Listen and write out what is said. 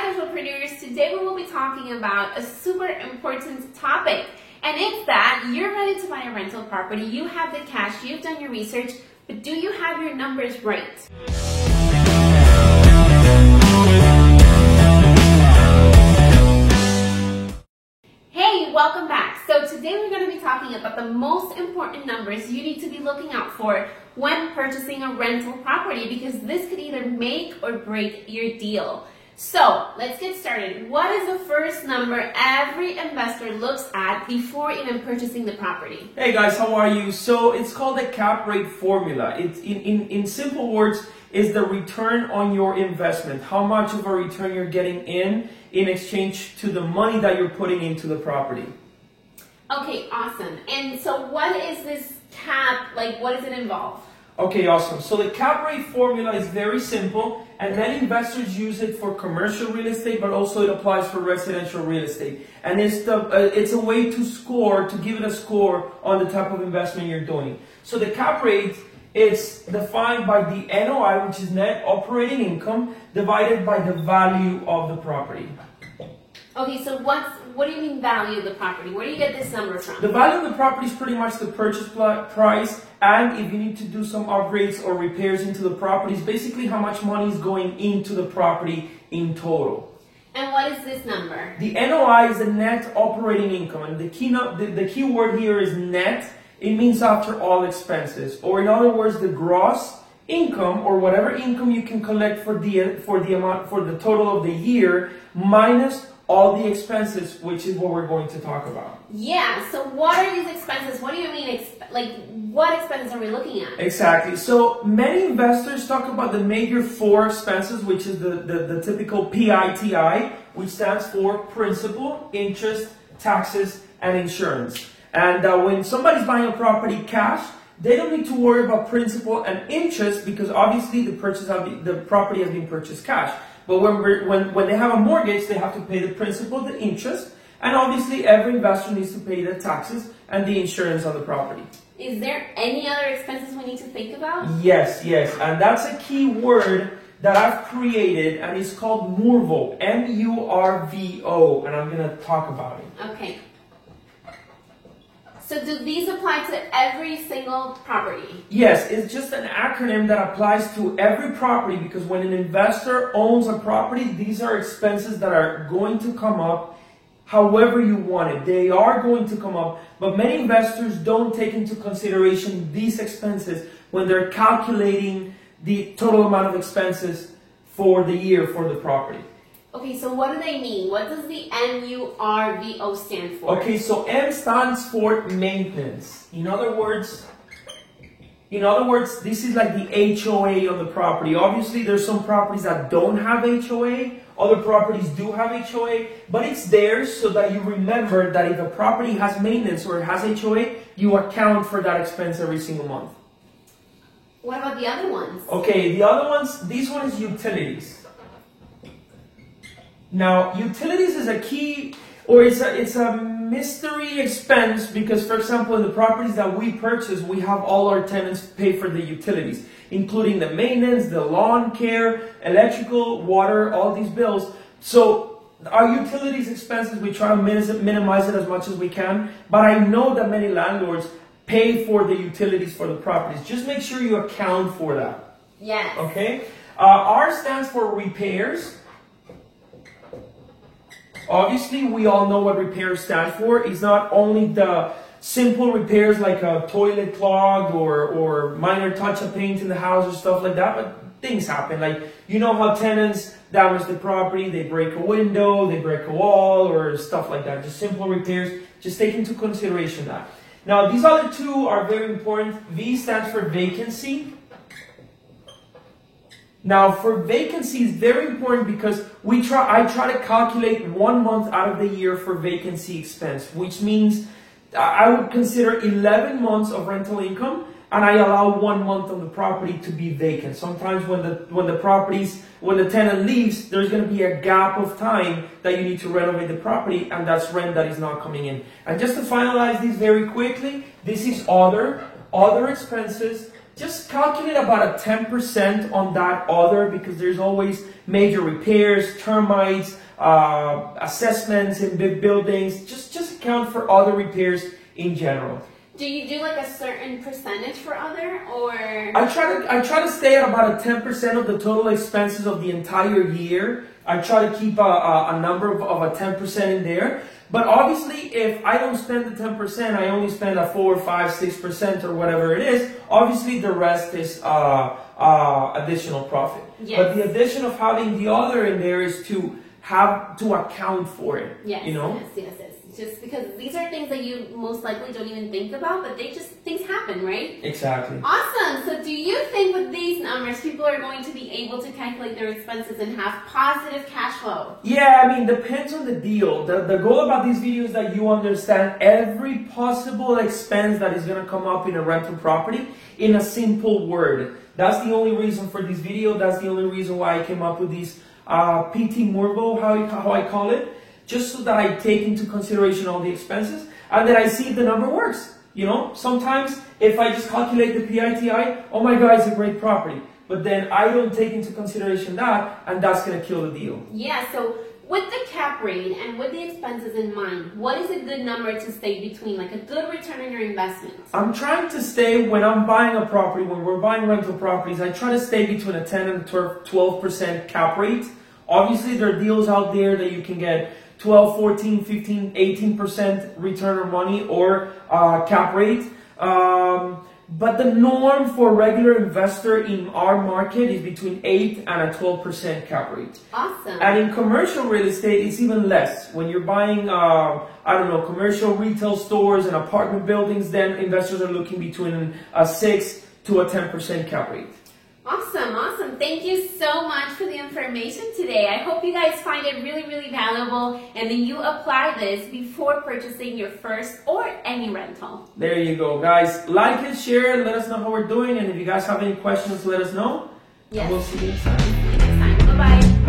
entrepreneurs, today we will be talking about a super important topic, and it's that you're ready to buy a rental property, you have the cash, you've done your research, but do you have your numbers right? Hey, welcome back. So today we're going to be talking about the most important numbers you need to be looking out for when purchasing a rental property, because this could either make or break your deal. So let's get started. What is the first number every investor looks at before even purchasing the property? Hey guys, how are you? So it's called the cap rate formula. It's in simple words, is the return on your investment. How much of a return you're getting in exchange to the money that you're putting into the property. Okay, awesome. And so what is this cap, like what does it involve? Okay, awesome. So the cap rate formula is very simple, and many investors use it for commercial real estate, but also it applies for residential real estate. And it's a way to score, to give it a score on the type of investment you're doing. So the cap rate is defined by the NOI, which is net operating income, divided by the value of the property. Okay, so what do you mean value of the property? Where do you get this number from? The value of the property is pretty much the purchase price, and if you need to do some upgrades or repairs into the property, it's basically how much money is going into the property in total. And what is this number? The NOI is the net operating income, and the key word here is net. It means after all expenses, or in other words, the gross income, or whatever income you can collect for the total of the year, minus all the expenses, which is what we're going to talk about. Yeah, so what are these expenses? What do you mean, what expenses are we looking at? Exactly. So many investors talk about the major four expenses, which is the typical PITI, which stands for principal, interest, taxes, and insurance. And when somebody's buying a property cash, they don't need to worry about principal and interest, because obviously the property has been purchased cash. But when they have a mortgage, they have to pay the principal, the interest, and obviously every investor needs to pay the taxes and the insurance on the property. Is there any other expenses we need to think about? Yes, and that's a key word that I've created, and it's called MURVO, M-U-R-V-O, and I'm going to talk about it. Okay. So do these apply to every single property? Yes, it's just an acronym that applies to every property, because when an investor owns a property, these are expenses that are going to come up however you want it. They are going to come up, but many investors don't take into consideration these expenses when they're calculating the total amount of expenses for the year for the property. Okay, so what do they mean? What does the MURVO stand for? Okay, so M stands for maintenance. In other words, this is like the HOA on the property. Obviously, there's some properties that don't have HOA. Other properties do have HOA, but it's there so that you remember that if a property has maintenance or it has HOA, you account for that expense every single month. What about the other ones? Okay, the other ones, this one is utilities. Now, utilities is a key, or it's a mystery expense, because, for example, in the properties that we purchase, we have all our tenants pay for the utilities, including the maintenance, the lawn care, electrical, water, all these bills. So our utilities expenses, we try to minimize it as much as we can, but I know that many landlords pay for the utilities for the properties. Just make sure you account for that. Yes. Okay? R stands for repairs. Obviously, we all know what repairs stand for. It's not only the simple repairs like a toilet clogged or minor touch of paint in the house or stuff like that, but things happen. Like, you know how tenants damage the property, they break a window, they break a wall, or stuff like that. Just simple repairs. Just take into consideration that. Now, these other two are very important. V stands for vacancy. Now, for vacancy is very important, because I try to calculate 1 month out of the year for vacancy expense, which means I would consider 11 months of rental income, and I allow 1 month of the property to be vacant. Sometimes when the tenant leaves, there's going to be a gap of time that you need to renovate the property, and that's rent that is not coming in. And just to finalize these very quickly, this is other expenses. just calculate about a 10% on that other, because there's always major repairs, termites, assessments in big buildings. Just account for other repairs in general. Do you do like a certain percentage for other, or? I try to stay at about a 10% of the total expenses of the entire year. I try to keep a number of a 10% in there. But obviously, if I don't spend the 10%, I only spend a 4, 5, 6% or whatever it is. Obviously, the rest is additional profit. Yes. But the addition of having the other in there is to have to account for it. Yes, you know? yes. Just because these are things that you most likely don't even think about, but things happen, right? Exactly. Awesome. So do you think with these numbers, people are going to be able to calculate their expenses and have positive cash flow? Yeah, I mean, depends on the deal. The goal about this video is that you understand every possible expense that is going to come up in a rental property in a simple word. That's the only reason for this video. That's the only reason why I came up with these PT Murbo, how I call it. Just so that I take into consideration all the expenses and then I see if the number works. You know, sometimes if I just calculate the PITI, oh my God, it's a great property. But then I don't take into consideration that, and that's going to kill the deal. Yeah, so with the cap rate and with the expenses in mind, what is a good number to stay between, like a good return on your investment? I'm trying to stay, when I'm buying a property, when we're buying rental properties, I try to stay between a 10 and 12% cap rate. Obviously, there are deals out there that you can get 12, 14, 15, 18% return on money or cap rate. But the norm for a regular investor in our market is between 8 and a 12% cap rate. Awesome. And in commercial real estate, it's even less. When you're buying, commercial retail stores and apartment buildings, then investors are looking between a 6 to a 10% cap rate. Awesome. Thank you so much for the information today. I hope you guys find it really, really valuable, and then you apply this before purchasing your first or any rental. There you go, guys. Like and share, let us know how we're doing, and if you guys have any questions, let us know. Yes. And we'll see you next time. Bye-bye.